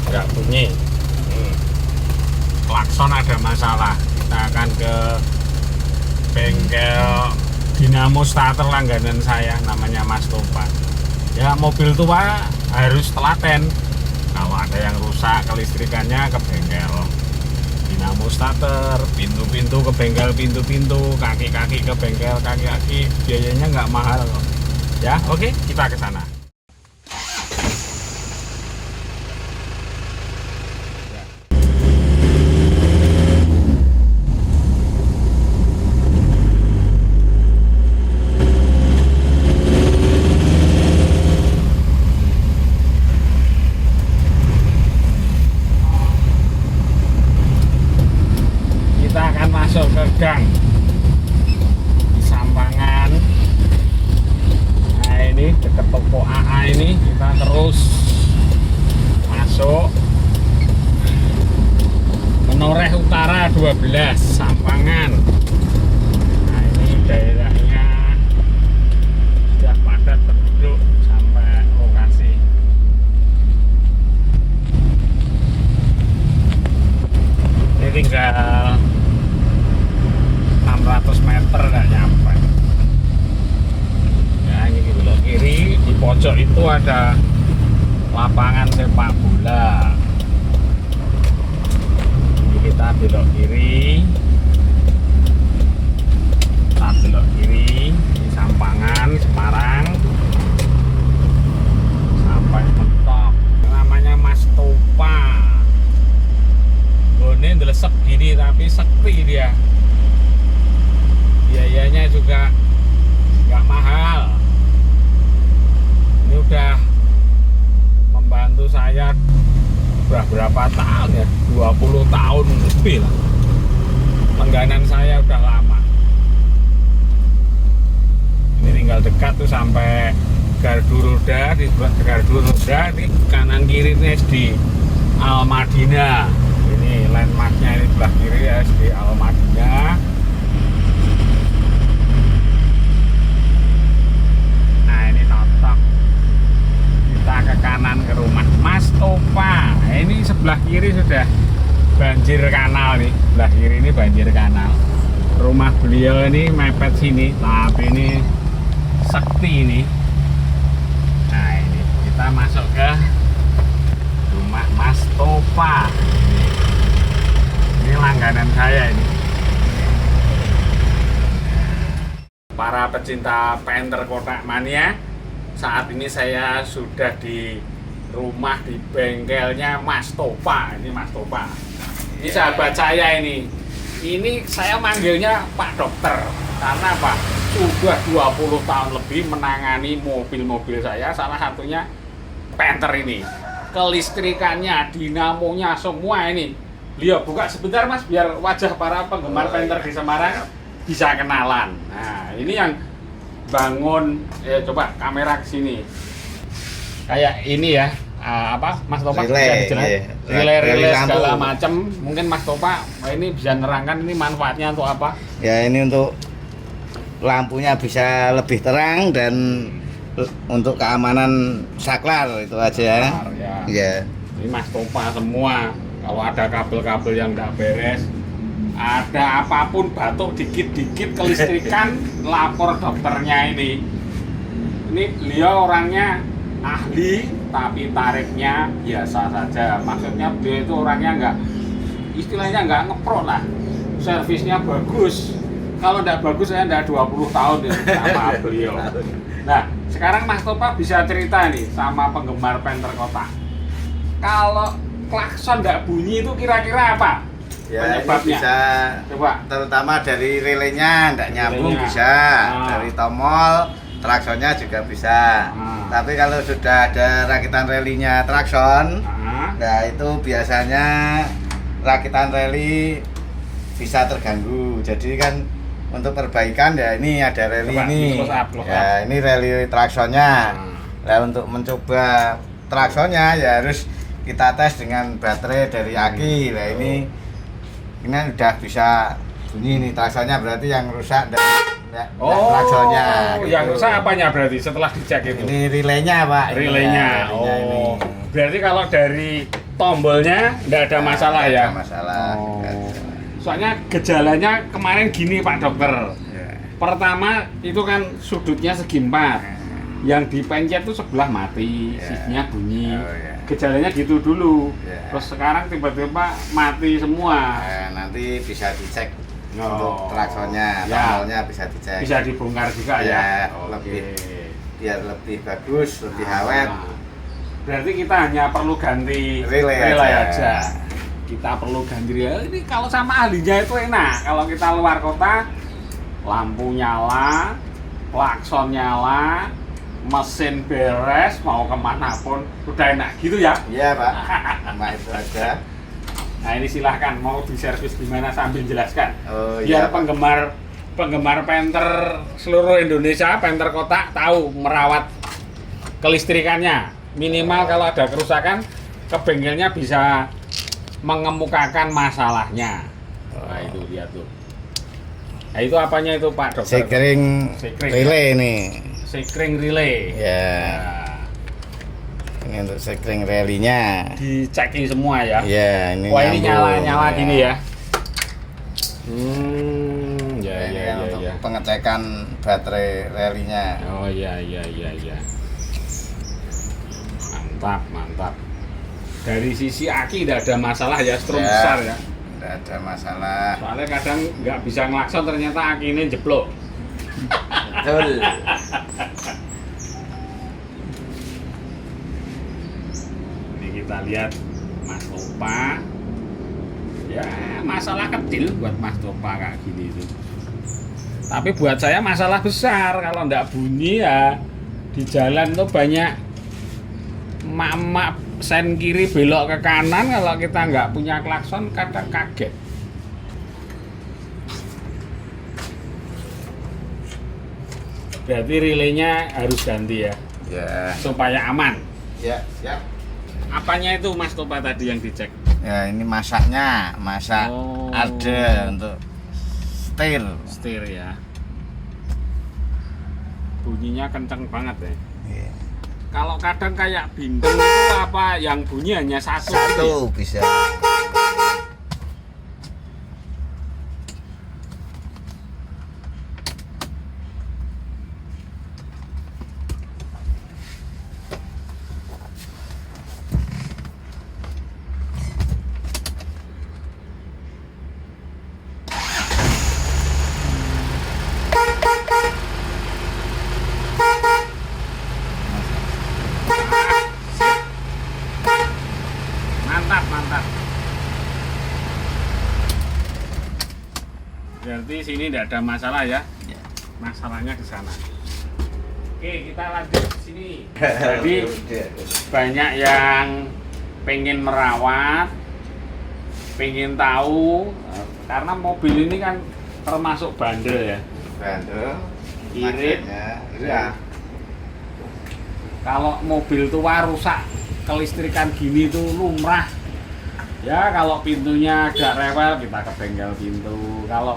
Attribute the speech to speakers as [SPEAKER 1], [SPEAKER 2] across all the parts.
[SPEAKER 1] nggak bunyi. Klakson ada masalah. Kita akan ke bengkel dinamo starter langganan saya, namanya Mas Topa. Ya, mobil tua harus telaten. Kalau ada yang rusak kelistrikannya ke bengkel dinamo starter, pintu-pintu ke bengkel pintu-pintu, kaki-kaki ke bengkel kaki-kaki, biayanya nggak mahal kok. Ya, oke, kita ke sana. Ke gang di Sampangan. Nah, ini dekat toko AA ini kita terus masuk Menoreh Utara 12 Sampangan. Nah, ini daerahnya sudah padat penduduk sampai lokasi. Ini tinggal 600 meter nggak nyampe. Ya, ini belok kiri, di pojok itu ada lapangan sepak bola. Ini kita belok kiri, di Sampangan, Semarang, sampai mentok. Namanya Mas Topa. Ini ndelesek gini tapi sekti dia. Biayanya juga nggak mahal. Ini udah membantu saya udah berapa tahun ya, 20 tahun lebih lah. Langganan saya udah lama. Ini tinggal dekat tuh sampai gardu roda. Di gardu roda di kanan kiri ini SD Al Madinah. Ini landmarknya, ini sebelah kiri SD Al Madinah. Ke kanan ke rumah Mas Topa. Ini sebelah kiri sudah banjir kanal nih. Sebelah kiri ini banjir kanal. Rumah beliau ini mepet sini, tapi ini sekti ini. Nah, ini kita masuk ke rumah Mas Topa. Ini langganan saya ini. Para pecinta Panther Kotak Mania, saat ini saya sudah di rumah di bengkelnya Mas Topa. Ini Mas Topa. Ini sahabat saya ini. Ini saya manggilnya Pak Dokter. Karena apa? Sudah 20 tahun lebih menangani mobil-mobil saya. Salah satunya Panther ini. Kelistrikannya, dinamonya, semua ini. Beliau buka sebentar Mas, biar wajah para penggemar Panther di Semarang bisa kenalan. Nah, ini yang bangun, coba kamera ke sini. Kayak ini ya, apa Mas Topa bisa dijelaskan? Relay segala macam. Mungkin Mas Topa ini bisa nerangkan ini manfaatnya untuk apa?
[SPEAKER 2] Ya, ini untuk lampunya bisa lebih terang dan untuk keamanan saklar itu aja.
[SPEAKER 1] Ya.
[SPEAKER 2] Ya.
[SPEAKER 1] Ini Mas Topa semua. Kalau ada kabel-kabel yang tidak beres, ada apapun batuk dikit-dikit kelistrikan, lapor dokternya ini. Ini beliau orangnya ahli, tapi tarifnya biasa saja. Maksudnya beliau itu orangnya nggak, istilahnya nggak ngeprot lah. Servisnya bagus. Kalau nggak bagus saya nggak 20 tahun ya sama beliau. Nah, sekarang Mas Topa bisa cerita nih sama penggemar Panther Kotak. Kalau klakson nggak bunyi itu kira-kira apa?
[SPEAKER 2] Ya, ini bisa
[SPEAKER 1] coba,
[SPEAKER 2] terutama dari relaynya tidak nyambung bisa, dari tomol, traksonnya juga bisa. Tapi kalau sudah ada rakitan relinya trakson, nah itu biasanya rakitan reli bisa terganggu. Jadi kan untuk perbaikan ya ini ada reli ini. Ya, ini reli traksonnya. Nah, untuk mencoba traksonnya ya harus kita tes dengan baterai dari aki. Nah, ini udah bisa bunyi nih traksonnya, berarti yang rusak dan traksonnya
[SPEAKER 1] gitu. Yang rusak apanya berarti setelah dicek itu?
[SPEAKER 2] Ini relaynya Pak.
[SPEAKER 1] Relaynya.
[SPEAKER 2] Ini.
[SPEAKER 1] Berarti kalau dari tombolnya nggak ada masalah
[SPEAKER 2] nggak
[SPEAKER 1] ya?
[SPEAKER 2] ada masalah.
[SPEAKER 1] Oh.
[SPEAKER 2] Nggak ada.
[SPEAKER 1] Soalnya gejalanya kemarin gini Pak Dokter.
[SPEAKER 2] Ya.
[SPEAKER 1] Pertama itu kan sudutnya segi 4. Yang dipencet tuh sebelah mati, shiftnya bunyi.
[SPEAKER 2] Oh, ya.
[SPEAKER 1] Gejalanya gitu dulu.
[SPEAKER 2] Ya.
[SPEAKER 1] Terus sekarang tiba-tiba mati semua.
[SPEAKER 2] Nanti bisa dicek
[SPEAKER 1] Oh.
[SPEAKER 2] untuk klaksonnya,
[SPEAKER 1] Ya.
[SPEAKER 2] tombolnya bisa dicek.
[SPEAKER 1] Bisa dibongkar juga ya.
[SPEAKER 2] Ya,
[SPEAKER 1] Oke.
[SPEAKER 2] biar lebih bagus, lebih awet.
[SPEAKER 1] Berarti kita hanya perlu ganti
[SPEAKER 2] Relay
[SPEAKER 1] aja. Kita perlu ganti relay. Ini kalau sama ahlinya itu enak. Kalau kita luar kota, lampu nyala, klakson nyala, mesin beres, mau kemanapun udah enak gitu ya.
[SPEAKER 2] Iya Pak, cuma itu aja.
[SPEAKER 1] Nah ini silahkan mau diservis gimana sambil jelaskan.
[SPEAKER 2] Oh,
[SPEAKER 1] Biar
[SPEAKER 2] iya, Pak.
[SPEAKER 1] penggemar penter seluruh Indonesia, penter kotak tahu merawat kelistrikannya. Minimal kalau ada kerusakan, ke bengkelnya bisa mengemukakan masalahnya. Nah itu lihat tuh. Nah itu apanya itu Pak Dokter?
[SPEAKER 2] Sekring
[SPEAKER 1] Sekring,
[SPEAKER 2] relay nih.
[SPEAKER 1] Sekring relay.
[SPEAKER 2] Ya,
[SPEAKER 1] Nah,
[SPEAKER 2] ini untuk sekring relinya.
[SPEAKER 1] dicekin semua ya.
[SPEAKER 2] Ya, ini
[SPEAKER 1] Wah ini
[SPEAKER 2] nyambung.
[SPEAKER 1] nyala
[SPEAKER 2] Ya.
[SPEAKER 1] gini ya. Ya
[SPEAKER 2] Ini
[SPEAKER 1] ya
[SPEAKER 2] yang
[SPEAKER 1] ya
[SPEAKER 2] untuk
[SPEAKER 1] ya.
[SPEAKER 2] pengecekan baterai relinya.
[SPEAKER 1] Oh ya ya ya ya. Mantap mantap. Dari sisi aki tidak ada masalah ya, strom
[SPEAKER 2] Ya.
[SPEAKER 1] besar ya.
[SPEAKER 2] Tidak ada masalah.
[SPEAKER 1] Soalnya kadang nggak bisa ngelakson ternyata aki ini jeblok.
[SPEAKER 2] Betul.
[SPEAKER 1] Ini kita lihat Mas Topa. Ya masalah kecil buat Mas Topa kayak gini itu. Tapi buat saya masalah besar kalau nggak bunyi ya di jalan tuh banyak emak-emak sen kiri belok ke kanan, kalau kita nggak punya klakson kadang kaget. Berarti relaynya harus ganti ya
[SPEAKER 2] Ya,
[SPEAKER 1] supaya aman.
[SPEAKER 2] ya, siap.
[SPEAKER 1] Apanya itu Mas Topa tadi yang dicek?
[SPEAKER 2] Ya, ini masaknya, masak
[SPEAKER 1] Oh.
[SPEAKER 2] ada untuk setir.
[SPEAKER 1] Setir ya. Bunyinya kenceng banget ya.
[SPEAKER 2] Iya.
[SPEAKER 1] Kalau kadang kayak bintang itu apa yang bunyi hanya satu.
[SPEAKER 2] Satu bisa.
[SPEAKER 1] Mantap, mantap. Berarti sini tidak ada masalah ya.
[SPEAKER 2] Ya.
[SPEAKER 1] Masalahnya di sana. Oke, kita lanjut ke sini. Jadi banyak yang pengen merawat, pengen tahu, karena mobil ini kan termasuk bandel ya.
[SPEAKER 2] Bandel.
[SPEAKER 1] Irit.
[SPEAKER 2] Iya.
[SPEAKER 1] Kalau mobil tua rusak kelistrikan gini tuh lumrah. Ya kalau pintunya agak rewel kita ke bengkel pintu. Kalau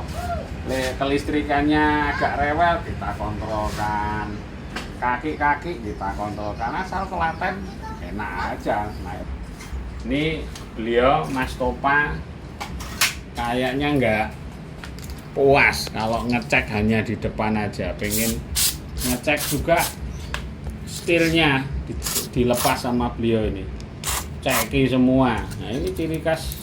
[SPEAKER 1] kelistrikannya agak rewel kita kontrolkan. Kaki-kaki kita kontrolkan, asal telaten enak aja. Nah, ini beliau Mas Topa kayaknya nggak puas kalau ngecek hanya di depan aja, pengen ngecek juga setirnya dilepas sama beliau ini, ceki semua. Nah ini ciri khas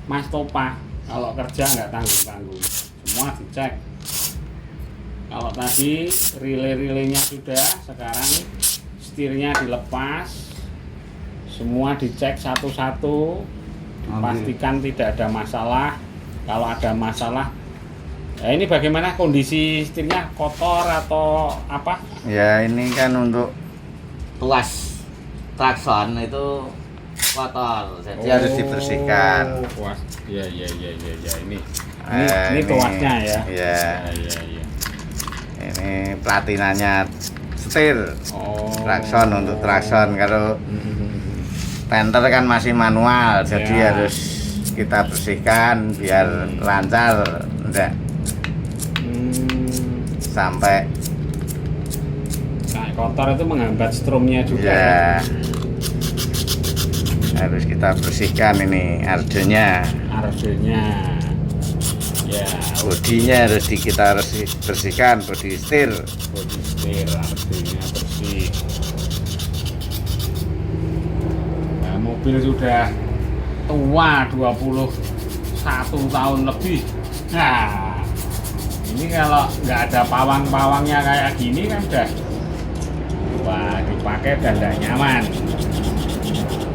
[SPEAKER 1] Mas Topa, kalau kerja nggak tanggung-tanggung, semua dicek. Kalau tadi relay-relaynya sudah, sekarang setirnya dilepas, semua dicek satu-satu, pastikan tidak ada masalah. Kalau ada masalah, ya ini bagaimana kondisi setirnya, kotor atau apa?
[SPEAKER 2] Ya, ini kan untuk tuas klakson itu kotor, jadi harus dibersihkan.
[SPEAKER 1] Tuas. Ya ini.
[SPEAKER 2] Eh,
[SPEAKER 1] Ini tuasnya ya.
[SPEAKER 2] Iya.
[SPEAKER 1] Ya.
[SPEAKER 2] Ini platinanya setir.
[SPEAKER 1] Oh.
[SPEAKER 2] Klakson untuk klakson. Kalau penter kan masih manual, jadi
[SPEAKER 1] Ya.
[SPEAKER 2] harus kita bersihkan biar lancar, enggak sampai
[SPEAKER 1] Nah, kotor itu menghambat stromnya juga.
[SPEAKER 2] ya. harus kita bersihkan ini ardonya.
[SPEAKER 1] Ya,
[SPEAKER 2] Bodinya kita harus bersihkan, bodi setir.
[SPEAKER 1] ardonya bersih. Nah, mobil sudah tua 21 tahun lebih. Nah, ini kalau nggak ada pawang-pawangnya kayak gini kan udah wah, dipakai dan nggak nyaman.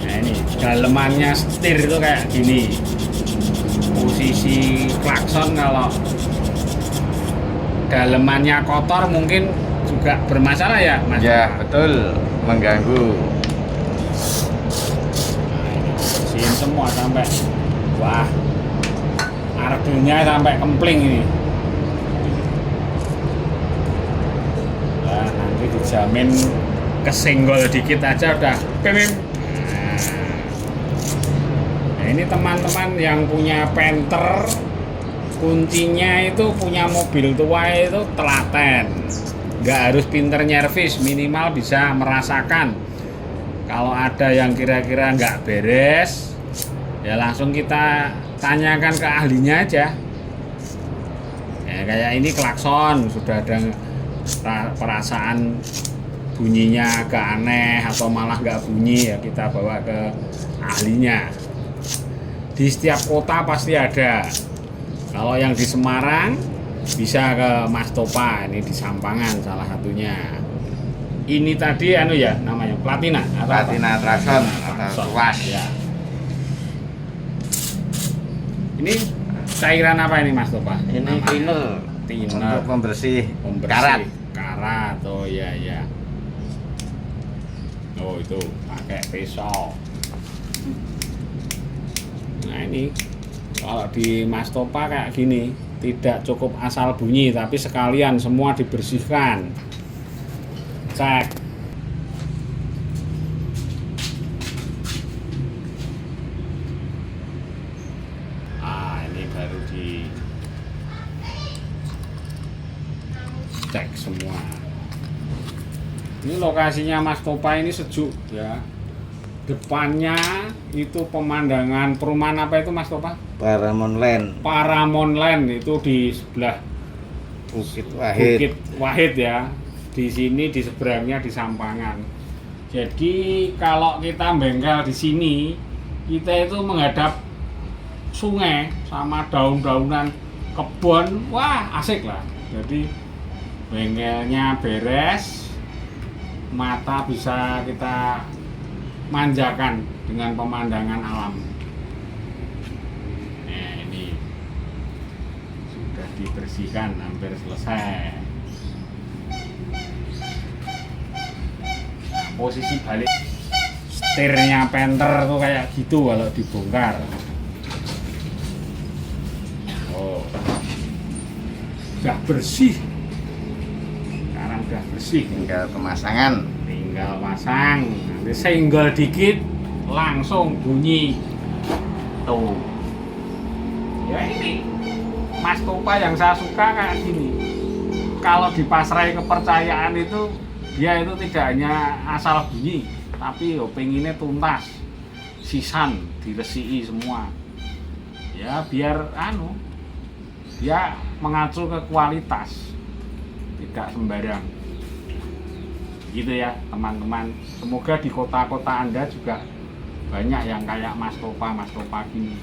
[SPEAKER 1] Nah, ini dalemannya setir itu kayak gini. Posisi klakson kalau dalemannya kotor mungkin juga bermasalah ya, Mas?
[SPEAKER 2] Ya, betul, mengganggu.
[SPEAKER 1] Bersihin semua sampai wah, ardonya sampai kempling ini. Nah, nanti dijamin kesenggol dikit aja udah pemim. Nah, ini teman-teman yang punya Panther, kuncinya itu punya mobil tua itu telaten, nggak harus pinter nyervis, minimal bisa merasakan kalau ada yang kira-kira nggak beres, ya langsung kita tanyakan ke ahlinya aja. Ya, kayak ini klakson sudah ada perasaan bunyinya agak aneh atau malah nggak bunyi, ya kita bawa ke ahlinya. Di setiap kota pasti ada. Kalau yang di Semarang bisa ke Mas Topa, ini di Sampangan salah satunya. Ini tadi anu ya namanya Platina atau
[SPEAKER 2] Platina Traxxon atau Tuas.
[SPEAKER 1] Ya. Ini cairan apa ini Mas Topa?
[SPEAKER 2] Ini cleaner untuk pembersih karat.
[SPEAKER 1] Oh ya. Oh itu pakai pisau. Nah ini kalau di Mas Topa kayak gini, tidak cukup asal bunyi tapi sekalian semua dibersihkan. Cek. Ini baru di cek semua. Ini lokasinya Mas Topa ini sejuk ya. Depannya itu pemandangan perumahan apa itu Mas Topa?
[SPEAKER 2] Paramount
[SPEAKER 1] Land itu di sebelah
[SPEAKER 2] Bukit
[SPEAKER 1] Wahid ya. Di sini di seberangnya di Sampangan. Jadi kalau kita bengkel di sini, kita itu menghadap sungai sama daun-daunan kebun, wah asik lah. Jadi bengkelnya beres, mata bisa kita manjakan dengan pemandangan alam. Nah ini sudah dibersihkan, hampir selesai. Nah, posisi balik setirnya Panther tuh kayak gitu kalau dibongkar. Oh, udah bersih. Sekarang udah bersih,
[SPEAKER 2] tinggal pemasangan.
[SPEAKER 1] Tinggal pasang, nanti senggol dikit langsung bunyi tuh. Ya ini Mas Topa yang saya suka kayak gini. Kalau dipasrai kepercayaan itu dia itu tidak hanya asal bunyi, tapi pengennya tuntas, sisan diresiki semua. Ya biar dia mengacu ke kualitas, tidak sembarang. Gitu ya teman-teman, semoga di kota-kota Anda juga banyak yang kayak Mas Topa gini.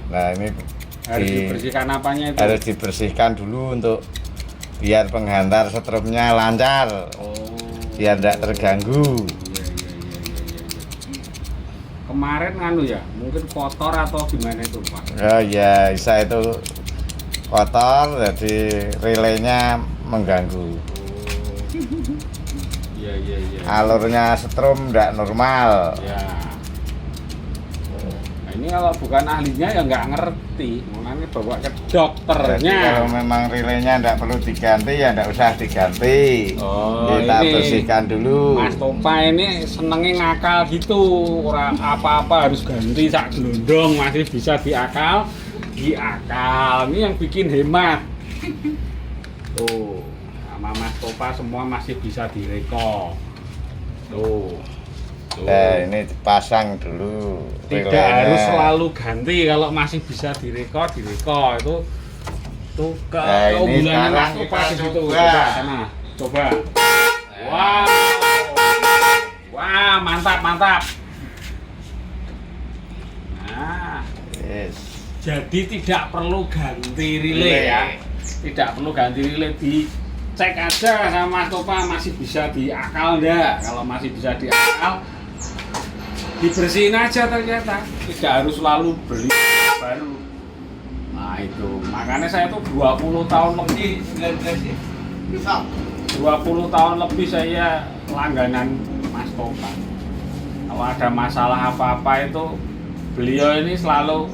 [SPEAKER 2] Nah ini
[SPEAKER 1] Harus dibersihkan apanya itu?
[SPEAKER 2] Harus dibersihkan dulu untuk biar penghantar setrumnya lancar. Biar tidak terganggu.
[SPEAKER 1] Iya. Kemarin ya, mungkin kotor atau gimana itu Pak?
[SPEAKER 2] Oh ya, bisa itu kotor, jadi relaynya mengganggu.
[SPEAKER 1] Iya.
[SPEAKER 2] Alurnya setrum tidak normal.
[SPEAKER 1] Ya. Nah, ini kalau bukan ahlinya ya nggak ngerti, makanya bawa ke
[SPEAKER 2] Jadi
[SPEAKER 1] dokternya.
[SPEAKER 2] kalau memang relaynya tidak perlu diganti ya tidak usah diganti. Kita
[SPEAKER 1] Ini
[SPEAKER 2] bersihkan dulu.
[SPEAKER 1] Mas Topa ini senengnya ngakal gitu, ora apa-apa harus ganti sak gelondong, masih bisa diakal. Ini yang bikin hemat. Tuh, sama Mas Topa semua masih bisa direko. Tuh,
[SPEAKER 2] Nah, ini dipasang dulu.
[SPEAKER 1] Tidak
[SPEAKER 2] relenya.
[SPEAKER 1] harus selalu ganti, kalau masih bisa direko itu keunggulannya Mas Topa di situ. Coba sana, coba. Wow, wah mantap. Nah,
[SPEAKER 2] Yes.
[SPEAKER 1] jadi tidak perlu ganti relay ya, tidak perlu ganti relay, dicek aja sama Mas Topa masih bisa diakal enggak. Kalau masih bisa diakal, dibersihin aja, ternyata tidak harus selalu beli baru. Nah itu makanya saya tuh 20 tahun lebih 20 tahun lebih saya langganan Mas Topa. Kalau ada masalah apa-apa itu beliau ini selalu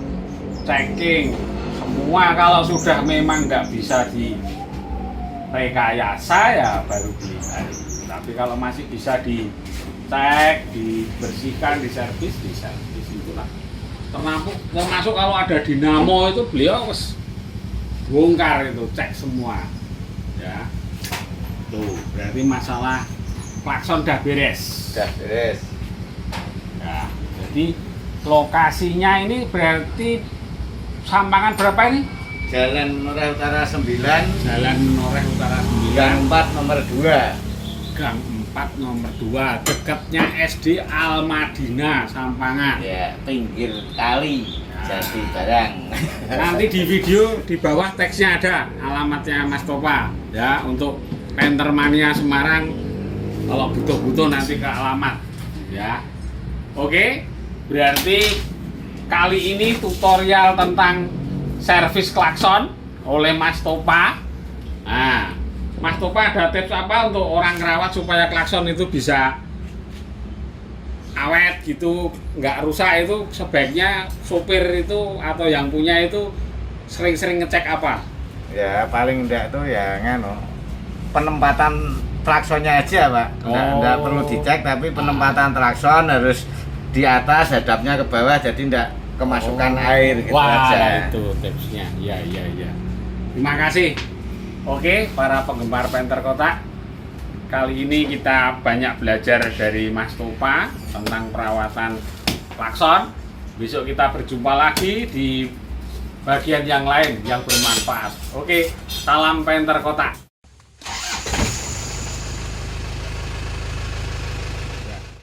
[SPEAKER 1] checking semua. Kalau sudah memang nggak bisa direkayasa ya baru beli baru. Tapi kalau masih bisa dicek, dibersihkan, diservis itulah. Termasuk kalau ada dinamo itu beliau harus bongkar itu, cek semua. Ya. Tuh, berarti masalah klakson udah beres.
[SPEAKER 2] Udah beres.
[SPEAKER 1] Ya, jadi lokasinya ini berarti Sampangan berapa ini?
[SPEAKER 2] Jalan Noreh Utara 9,
[SPEAKER 1] Jalan Noreh Utara 9,
[SPEAKER 2] Gang 4 nomor 2.
[SPEAKER 1] Gang 4 nomor 2, dekatnya SD Al Madinah Sampangan.
[SPEAKER 2] Ya, pinggir kali.
[SPEAKER 1] Ya.
[SPEAKER 2] Jadi barang.
[SPEAKER 1] Nanti di video di bawah teksnya ada alamatnya Mas Topa ya, untuk Pentermania Semarang. Kalau butuh-butuh nanti ke alamat ya. Oke, berarti kali ini tutorial tentang servis klakson oleh Mas Topa. Nah, Mas Topa ada tips apa untuk orang ngerawat supaya klakson itu bisa awet gitu, nggak rusak? Itu sebaiknya sopir itu atau yang punya itu sering-sering ngecek apa?
[SPEAKER 2] Ya, paling enggak tuh ya nganu. Penempatan klaksonnya aja, Pak. Enggak perlu dicek, tapi penempatan klakson harus di atas, hadapnya ke bawah, jadi enggak kemasukan air gitu.
[SPEAKER 1] Wah,
[SPEAKER 2] aja.
[SPEAKER 1] itu tipsnya. Ya. Terima kasih. Oke, para penggemar Penter Kotak. Kali ini kita banyak belajar dari Mas Topa tentang perawatan klakson. Besok kita berjumpa lagi di bagian yang lain yang bermanfaat. Oke, salam Penter Kotak.